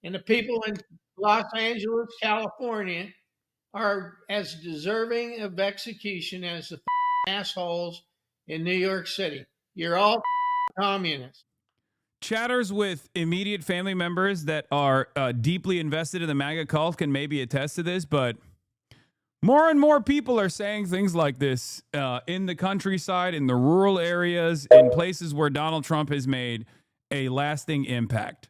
And the people in Los Angeles, California are as deserving of execution as the assholes in New York City. You're all communists. Chatters with immediate family members that are deeply invested in the MAGA cult can maybe attest to this, but more and more people are saying things like this in the countryside, in the rural areas, in places where Donald Trump has made a lasting impact.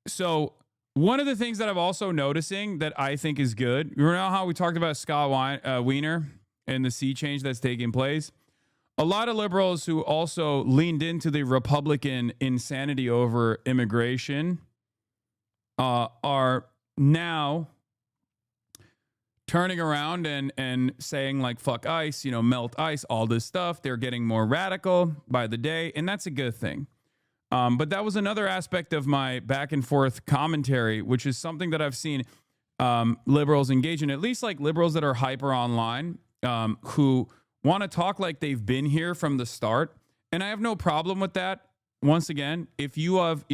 So one of the things that I'm also noticing that I think is good, you know how we talked about Scott Wiener and the sea change that's taking place? A lot of liberals who also leaned into the Republican insanity over immigration are now turning around and saying like, fuck ICE, melt ICE, all this stuff. They're getting more radical by the day, and that's a good thing. But that was another aspect of my back and forth commentary, which is something that I've seen liberals engage in, at least like liberals that are hyper online, who want to talk like they've been here from the start. And I have no problem with that. Once again, if you have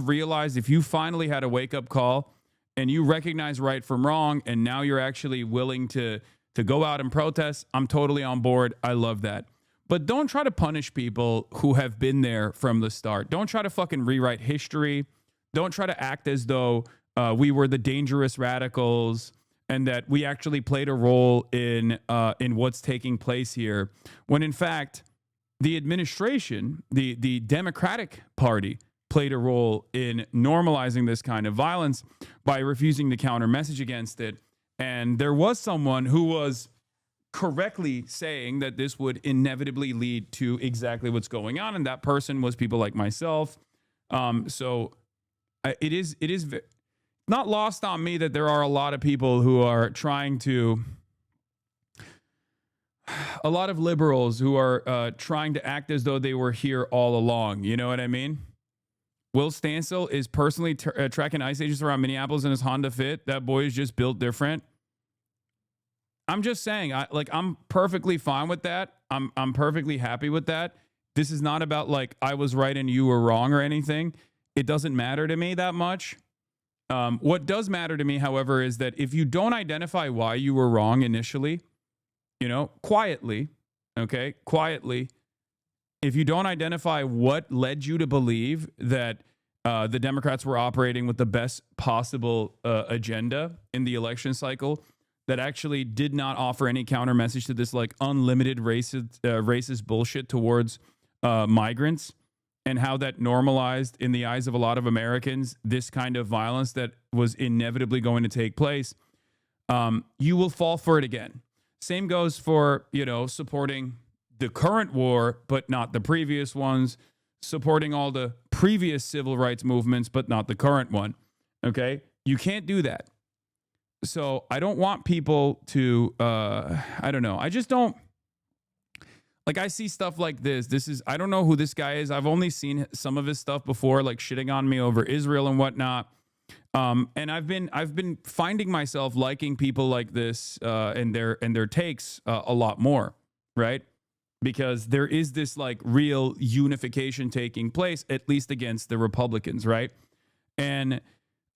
realized, if you finally had a wake up call and you recognize right from wrong, and now you're actually willing to go out and protest, I'm totally on board. I love that. But don't try to punish people who have been there from the start. Don't try to fucking rewrite history. Don't try to act as though we were the dangerous radicals and that we actually played a role in what's taking place here, when in fact the administration, the Democratic Party, played a role in normalizing this kind of violence by refusing to counter message against it. And there was someone who was correctly saying that this would inevitably lead to exactly what's going on, and that person was people like myself. So it is not lost on me that there are a lot of people who are trying to, a lot of liberals who are trying to act as though they were here all along. You know what I mean? Will Stansel is personally tracking ice agents around Minneapolis in his Honda Fit. That boy is just built different. I'm just saying, I'm perfectly fine with that. I'm perfectly happy with that. This is not about like I was right and you were wrong or anything. It doesn't matter to me that much. What does matter to me, however, is that if you don't identify why you were wrong initially, quietly, if you don't identify what led you to believe that the Democrats were operating with the best possible agenda in the election cycle, that actually did not offer any counter message to this like unlimited racist bullshit towards migrants, and how that normalized in the eyes of a lot of Americans this kind of violence that was inevitably going to take place, you will fall for it again. Same goes for, supporting the current war, but not the previous ones, supporting all the previous civil rights movements, but not the current one. Okay? You can't do that. So I don't want people to, I don't know. I just don't, like, I see stuff like this. I don't know who this guy is. I've only seen some of his stuff before, like shitting on me over Israel and whatnot. And I've been finding myself liking people like this and their takes a lot more, right? Because there is this like real unification taking place, at least against the Republicans, right? And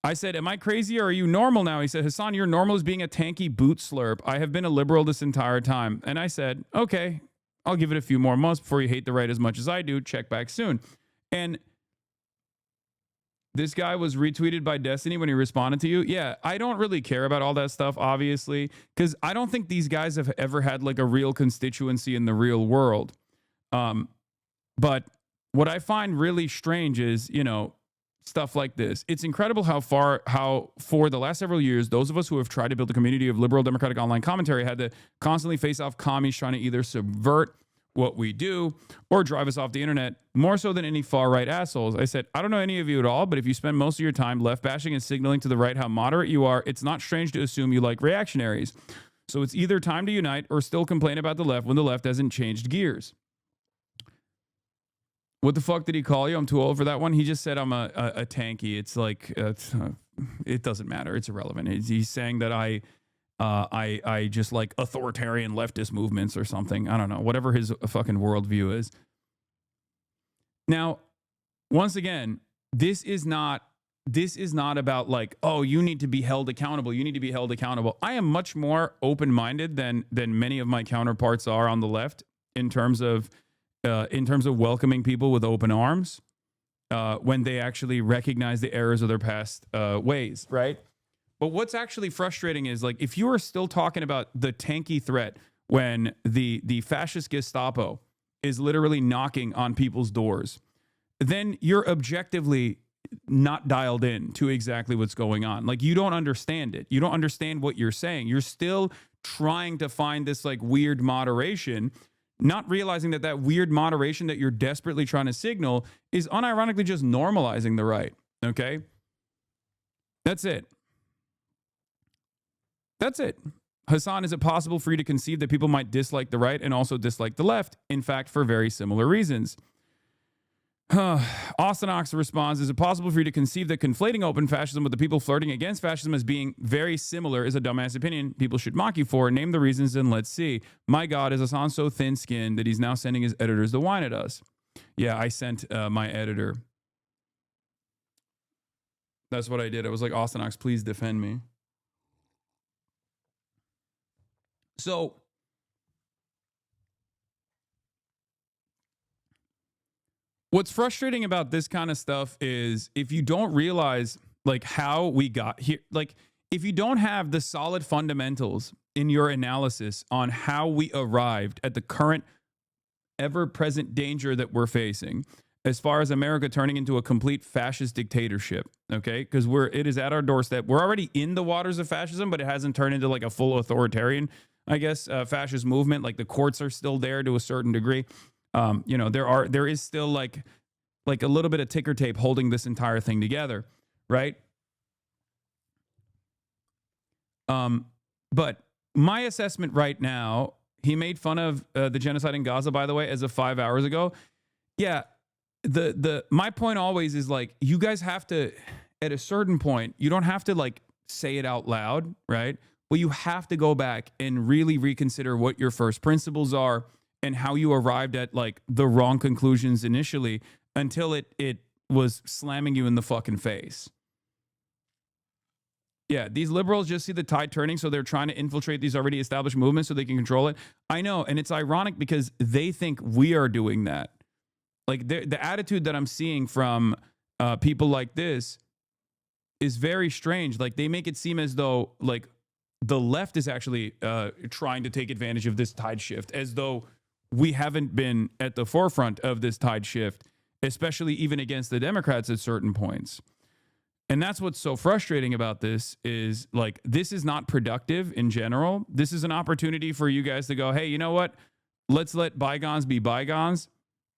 I said, am I crazy or are you normal now? He said, Hasan, you're normal as being a tanky boot slurp. I have been a liberal this entire time. And I said, okay, I'll give it a few more months before you hate the right as much as I do. Check back soon. And this guy was retweeted by Destiny when he responded to you. Yeah, I don't really care about all that stuff, obviously, because I don't think these guys have ever had like a real constituency in the real world. But what I find really strange is, stuff like this. It's incredible how for the last several years, those of us who have tried to build a community of liberal democratic online commentary had to constantly face off commies trying to either subvert what we do or drive us off the internet more so than any far right assholes. I said, I don't know any of you at all, but if you spend most of your time left bashing and signaling to the right how moderate you are, it's not strange to assume you like reactionaries. So it's either time to unite or still complain about the left when the left hasn't changed gears. What the fuck did he call you? I'm too old for that one. He just said I'm a tanky. It's like, it doesn't matter. It's irrelevant. He's saying that I just like authoritarian leftist movements or something. I don't know. Whatever his fucking worldview is. Now, once again, this is not this is not about like, oh, you need to be held accountable. You need to be held accountable. I am much more open-minded than many of my counterparts are on the left in terms of welcoming people with open arms when they actually recognize the errors of their past ways, right? But what's actually frustrating is like if you are still talking about the tanky threat when the fascist Gestapo is literally knocking on people's doors, then you're objectively not dialed in to exactly what's going on. Like you don't understand it. You don't understand what you're saying. You're still trying to find this like weird moderation, not realizing that that weird moderation that you're desperately trying to signal is unironically just normalizing the right. Okay? That's it. That's it. Hasan, is it possible for you to conceive that people might dislike the right and also dislike the left? In fact, for very similar reasons. Austin Ox responds, is it possible for you to conceive that conflating open fascism with the people flirting against fascism as being very similar is a dumbass opinion people should mock you for? Name the reasons and let's see. My God, is Hasan so thin-skinned that he's now sending his editors to whine at us? Yeah, I sent my editor. That's what I did. I was like, Austin Ox, please defend me. So what's frustrating about this kind of stuff is if you don't realize like how we got here, like if you don't have the solid fundamentals in your analysis on how we arrived at the current ever-present danger that we're facing, as far as America turning into a complete fascist dictatorship, okay? Because it is at our doorstep. We're already in the waters of fascism, but it hasn't turned into like a full authoritarian, I guess, fascist movement. Like the courts are still there to a certain degree. You know, there is still like a little bit of ticker tape holding this entire thing together, right? But my assessment right now, he made fun of the genocide in Gaza, by the way, as of 5 hours ago. Yeah, my point always is like, you guys have to, at a certain point, you don't have to like say it out loud, right? But you have to go back and really reconsider what your first principles are and how you arrived at like the wrong conclusions initially until it was slamming you in the fucking face. Yeah, these liberals just see the tide turning, so they're trying to infiltrate these already established movements so they can control it. I know, and it's ironic because they think we are doing that. Like the attitude that I'm seeing from people like this is very strange. Like they make it seem as though like the left is actually trying to take advantage of this tide shift, as though we haven't been at the forefront of this tide shift, especially even against the Democrats at certain points. And that's what's so frustrating about this is like, this is not productive in general. This is an opportunity for you guys to go, hey, you know what? Let's let bygones be bygones.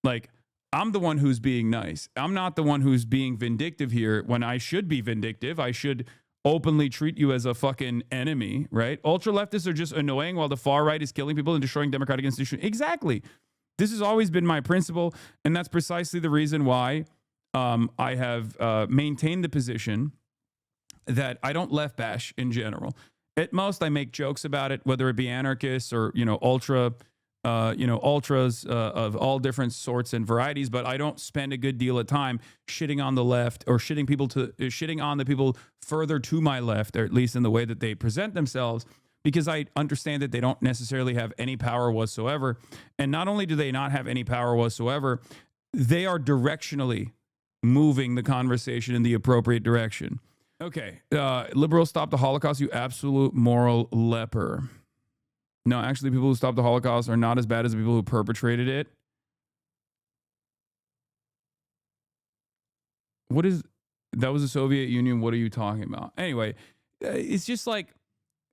Like, I'm the one who's being nice. I'm not the one who's being vindictive here when I should be vindictive. I should openly treat you as a fucking enemy, right? Ultra leftists are just annoying while the far right is killing people and destroying democratic institutions. Exactly. This has always been my principle, and that's precisely the reason why I have maintained the position that I don't left bash in general. At most, I make jokes about it, whether it be anarchists or ultras of all different sorts and varieties. But I don't spend a good deal of time shitting on the left or shitting on the people further to my left, or at least in the way that they present themselves, because I understand that they don't necessarily have any power whatsoever. And not only do they not have any power whatsoever, they are directionally moving the conversation in the appropriate direction. Okay, liberals stop the Holocaust, you absolute moral leper. No, actually, people who stopped the Holocaust are not as bad as the people who perpetrated it. That was the Soviet Union. What are you talking about? Anyway, it's just like,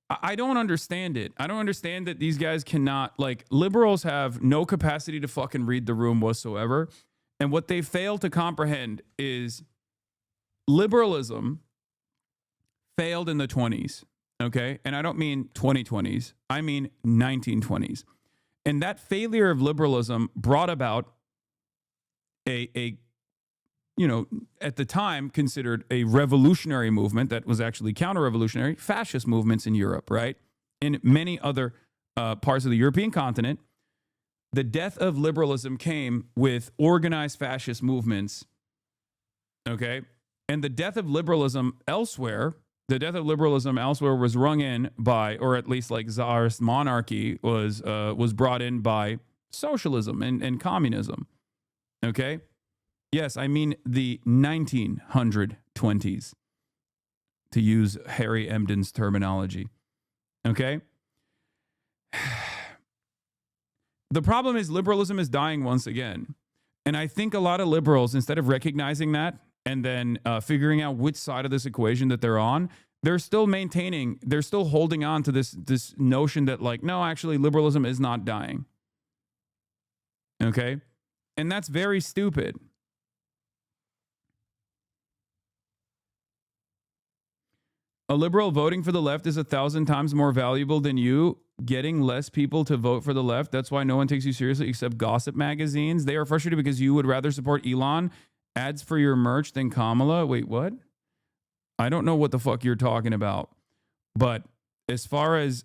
I don't understand it. I don't understand that these guys cannot, like, liberals have no capacity to fucking read the room whatsoever. And what they fail to comprehend is liberalism failed in the 20s, okay? And I don't mean 2020s. I mean 1920s. And that failure of liberalism brought about a at the time considered a revolutionary movement that was actually counter-revolutionary, fascist movements in Europe, right? In many other parts of the European continent. The death of liberalism came with organized fascist movements, okay? And the death of liberalism elsewhere, was rung in by, or at least like czarist monarchy was brought in by socialism and communism. Okay? Yes, I mean the 1920s, to use Harry Emden's terminology. Okay? The problem is liberalism is dying once again. And I think a lot of liberals, instead of recognizing that and then figuring out which side of this equation that they're on, they're still holding on to this notion that, like, no, actually liberalism is not dying. Okay? And that's very stupid. A liberal voting for the left is 1,000 times more valuable than you getting less people to vote for the left. That's why no one takes you seriously except gossip magazines. They are frustrated because you would rather support Elon ads for your merch than Kamala. Wait, what? I don't know what the fuck you're talking about. But as far as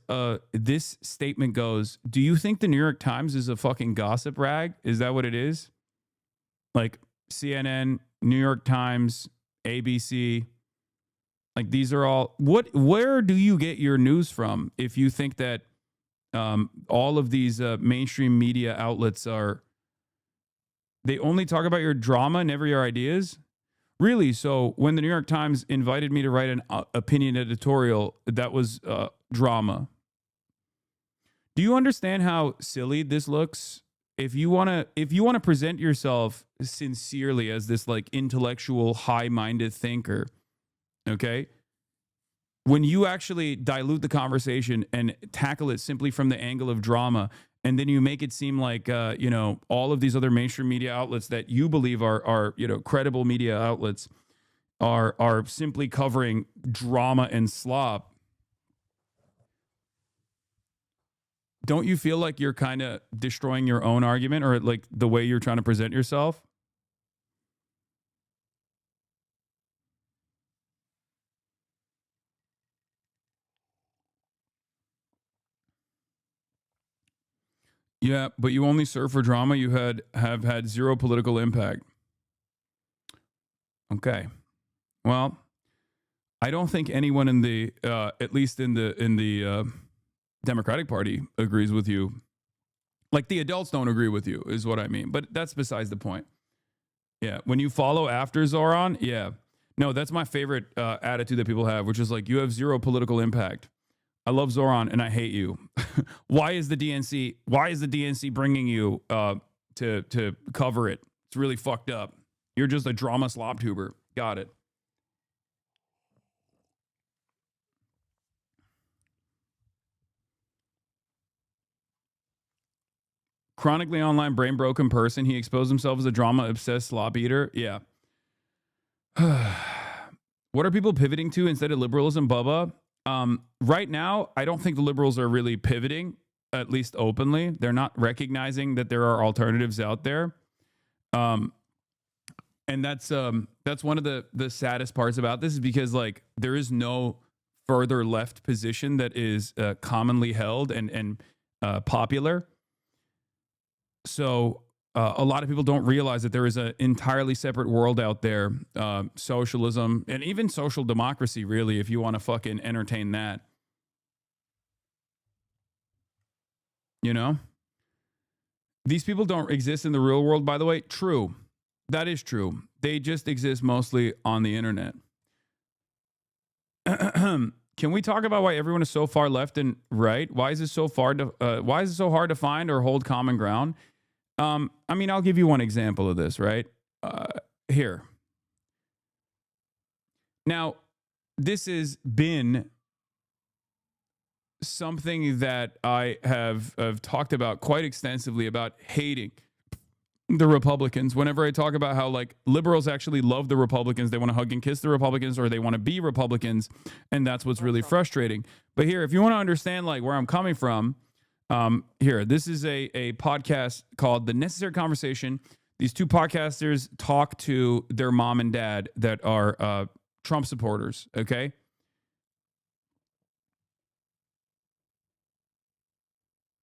this statement goes, do you think the New York Times is a fucking gossip rag? Is that what it is? Like CNN, New York Times, ABC. Like, these are all where do you get your news from if you think that all of these mainstream media outlets they only talk about your drama, never your ideas? Really? So when the New York Times invited me to write an opinion editorial, that was drama. Do you understand how silly this looks? If you want to present yourself sincerely as this like intellectual, high-minded thinker, okay, when you actually dilute the conversation and tackle it simply from the angle of drama, and then you make it seem like all of these other mainstream media outlets that you believe are credible media outlets are simply covering drama and slop, don't you feel like you're kind of destroying your own argument, or like the way you're trying to present yourself? Yeah, but you only serve for drama. You have had zero political impact. Okay. Well, I don't think anyone in the at least in the Democratic Party agrees with you. Like, the adults don't agree with you is what I mean. But that's besides the point. Yeah, when you follow after Zoran, yeah. No, that's my favorite attitude that people have, which is like, you have zero political impact. I love Zoran and I hate you. Why is the DNC bringing you to cover it? It's really fucked up. You're just a drama slop tuber. Got it. Chronically online brain broken person. He exposed himself as a drama obsessed slop eater. Yeah. What are people pivoting to instead of liberalism, Bubba? Right now, I don't think the liberals are really pivoting, at least openly. They're not recognizing that there are alternatives out there. And that's one of the saddest parts about this, is because, like, there is no further left position that is commonly held and popular. So a lot of people don't realize that there is an entirely separate world out there, socialism and even social democracy, really, if you want to fucking entertain that. You know? These people don't exist in the real world, by the way. True. That is true. They just exist mostly on the internet. Can we talk about why everyone is so far left and right? Why is it so hard to find or hold common ground? I mean, I'll give you one example of this, right? Here. Now, this has been something that I have talked about quite extensively, about hating the Republicans. Whenever I talk about how, like, liberals actually love the Republicans, they want to hug and kiss the Republicans, or they want to be Republicans, and that's what's really frustrating. But here, if you want to understand, like, where I'm coming from, here, this is a podcast called The Necessary Conversation. These two podcasters talk to their mom and dad that are Trump supporters, okay?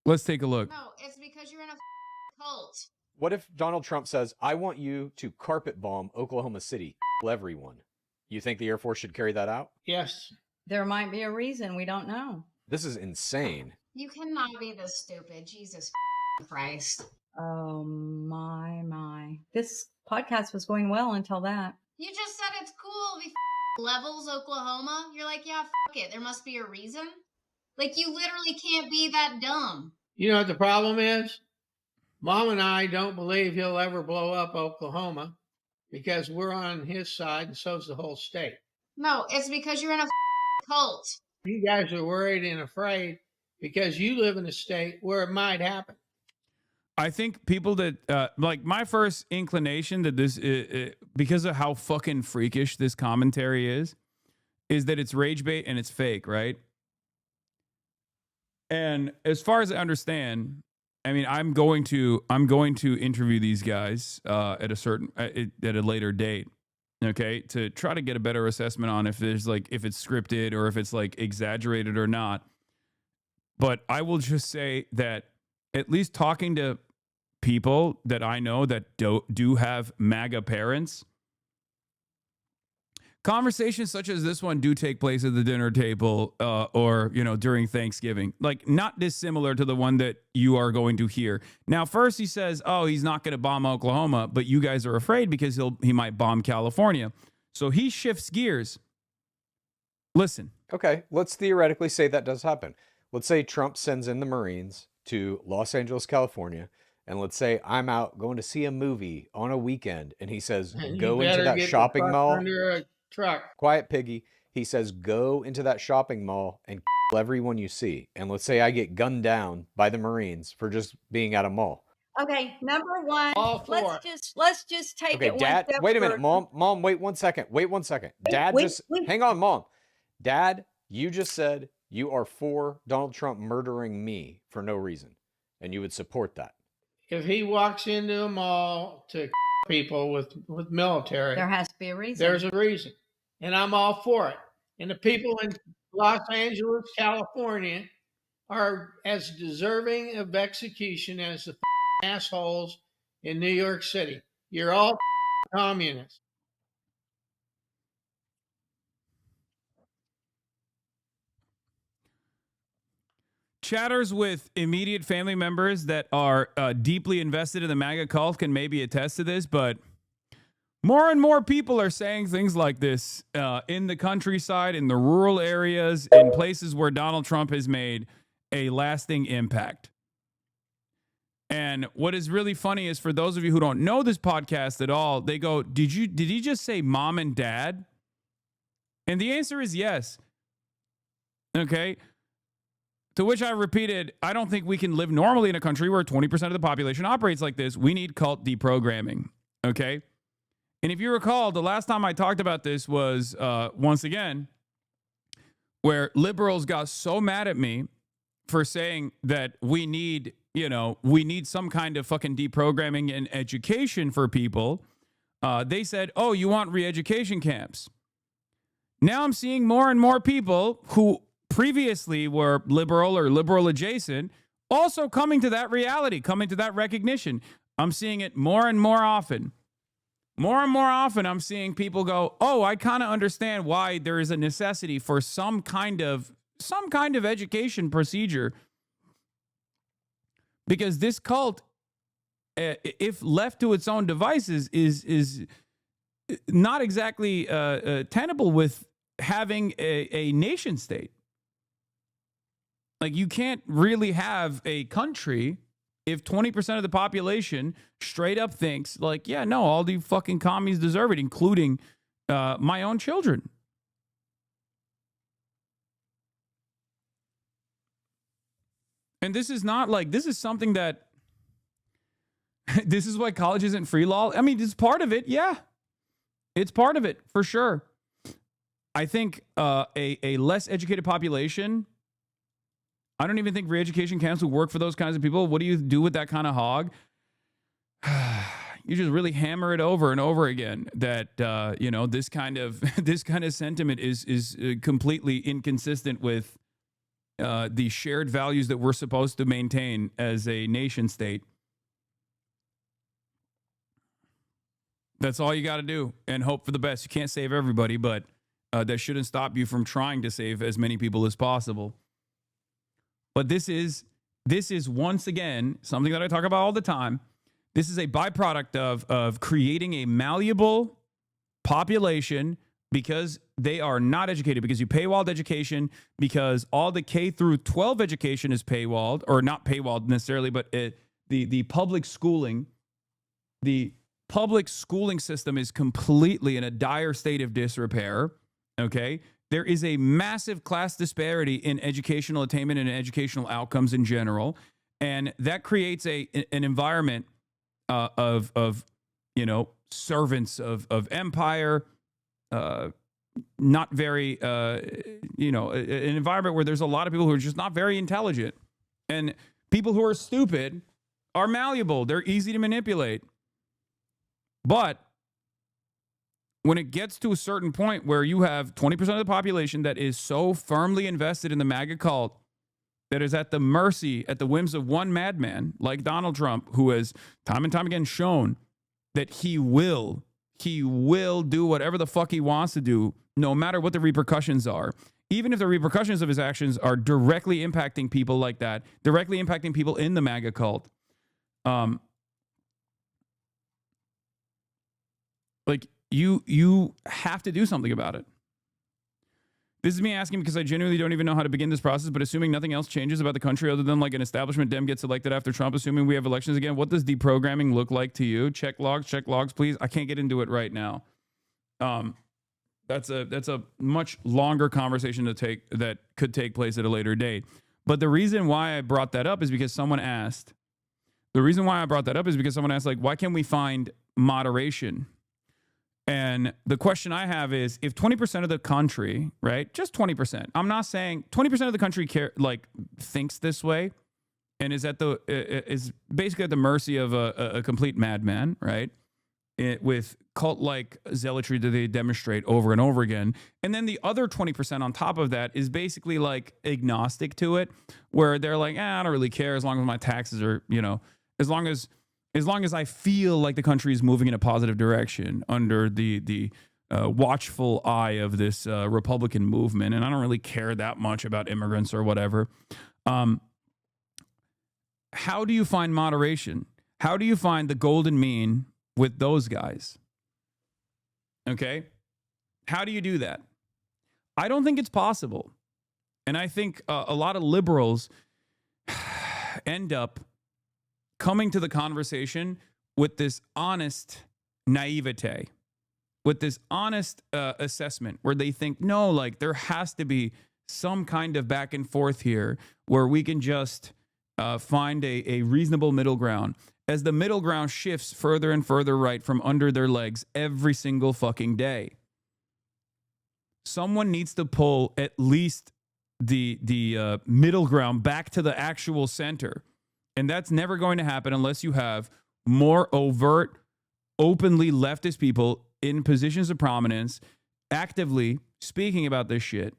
Let's take a look. No, it's because you're in a cult. What if Donald Trump says, I want you to carpet bomb Oklahoma City, everyone? You think the Air Force should carry that out? Yes. There might be a reason. We don't know. This is insane. You cannot be this stupid. Jesus Christ. Oh, my. This podcast was going well until that. You just said it's cool. We levels Oklahoma. You're like, yeah, it. There must be a reason. Like, you literally can't be that dumb. You know what the problem is? Mom and I don't believe he'll ever blow up Oklahoma because we're on his side and so's the whole state. No, it's because you're in a cult. You guys are worried and afraid because you live in a state where it might happen. I think people that like my first inclination that this because of how fucking freakish this commentary is that it's rage bait and it's fake, right? And as far as I understand, I mean, I'm going to interview these guys at a later date, okay, to try to get a better assessment on if it's scripted or if it's like exaggerated or not. But I will just say that at least talking to people that I know that do have MAGA parents, conversations such as this one do take place at the dinner table or, during Thanksgiving, like not dissimilar to the one that you are going to hear. Now, first he says, oh, he's not going to bomb Oklahoma, but you guys are afraid because he might bomb California. So he shifts gears. Listen. Okay, let's theoretically say that does happen. Let's say Trump sends in the Marines to Los Angeles, California, and let's say I'm out going to see a movie on a weekend, and he says, go into that shopping mall. Under a truck. Quiet piggy. He says, go into that shopping mall and kill everyone you see. And let's say I get gunned down by the Marines for just being at a mall. Okay, number one, All four. let's just take Okay, it Dad, one step wait a minute, further. Mom, wait 1 second. Wait 1 second. Dad, wait. hang on, Mom. Dad, you just said you are for Donald Trump murdering me for no reason, and you would support that. If he walks into a mall to people with military, There has to be a reason. there's a reason. And I'm all for it. And the people in Los Angeles, California are as deserving of execution as the assholes in New York City. You're all communists. Chatters with immediate family members that are deeply invested in the MAGA cult can maybe attest to this, but more and more people are saying things like this in the countryside, in the rural areas, in places where Donald Trump has made a lasting impact. And what is really funny is for those of you who don't know this podcast at all, they go, did he just say mom and dad? And the answer is yes. Okay. To which I repeated, I don't think we can live normally in a country where 20% of the population operates like this. We need cult deprogramming. Okay. And if you recall, the last time I talked about this was, once again, where liberals got so mad at me for saying that we need some kind of fucking deprogramming and education for people. They said, oh, you want re-education camps. Now I'm seeing more and more people who previously were liberal or liberal adjacent also coming to that reality, coming to that recognition. I'm seeing it more and more often. More and more often, I'm seeing people go, oh, I kind of understand why there is a necessity for some kind of education procedure. Because this cult, if left to its own devices, is not exactly tenable with having a nation state. Like, you can't really have a country if 20% of the population straight up thinks like, yeah, no, all the fucking commies deserve it, including my own children. And this is not like, this is something that, this is why college isn't free law. I mean, it's part of it. Yeah, it's part of it for sure. I think a less educated population, I don't even think re-education camps would work for those kinds of people. What do you do with that kind of hog? You just really hammer it over and over again that this kind of sentiment is completely inconsistent with the shared values that we're supposed to maintain as a nation state. That's all you got to do and hope for the best. You can't save everybody, but that shouldn't stop you from trying to save as many people as possible. But this is once again something that I talk about all the time. This is a byproduct of creating a malleable population because they are not educated, because you paywalled education, because all the K through 12 education is paywalled, or not paywalled necessarily, but the public schooling system is completely in a dire state of disrepair. Okay. There is a massive class disparity in educational attainment and educational outcomes in general. And that creates an environment of servants of empire, not very, an environment where there's a lot of people who are just not very intelligent. And people who are stupid are malleable. They're easy to manipulate. But when it gets to a certain point where you have 20% of the population that is so firmly invested in the MAGA cult that is at the mercy, at the whims of one madman like Donald Trump, who has time and time again shown that he will do whatever the fuck he wants to do, no matter what the repercussions are. Even if the repercussions of his actions are directly impacting people like that, directly impacting people in the MAGA cult. You have to do something about it. This is me asking because I genuinely don't even know how to begin this process, but assuming nothing else changes about the country other than like an establishment Dem gets elected after Trump, assuming we have elections again, what does deprogramming look like to you? Check logs, please. I can't get into it right now. That's a much longer conversation that could take place at a later date. But the reason why I brought that up is because someone asked. Like, why can't we find moderation? And the question I have is, if 20% of the country, right, just 20%, I'm not saying 20% of the country thinks this way and is basically at the mercy of a complete madman, right, with cult-like zealotry that they demonstrate over and over again. And then the other 20% on top of that is basically like agnostic to it, where they're like, I don't really care as long as my taxes are, as long as I feel like the country is moving in a positive direction under the watchful eye of this Republican movement, and I don't really care that much about immigrants or whatever. How do you find moderation? How do you find the golden mean with those guys? Okay? How do you do that? I don't think it's possible. And I think a lot of liberals end up coming to the conversation with this honest naivete, with this honest assessment where they think, no, like there has to be some kind of back and forth here where we can just find a reasonable middle ground. As the middle ground shifts further and further right from under their legs every single fucking day. Someone needs to pull at least the middle ground back to the actual center. And that's never going to happen unless you have more overt, openly leftist people in positions of prominence actively speaking about this shit.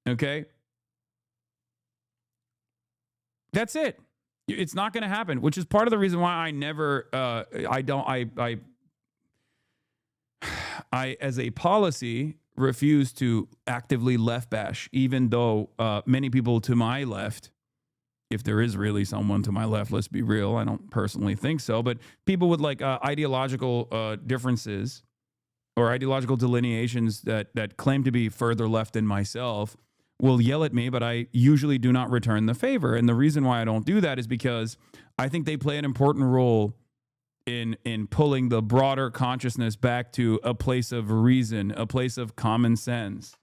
Okay? That's it. It's not going to happen, which is part of the reason why I never, I as a policy refuse to actively left bash, even though many people to my left, if there is really someone to my left, let's be real, I don't personally think so, but people with like ideological differences or ideological delineations that claim to be further left than myself will yell at me, but I usually do not return the favor. And the reason why I don't do that is because I think they play an important role in pulling the broader consciousness back to a place of reason, a place of common sense.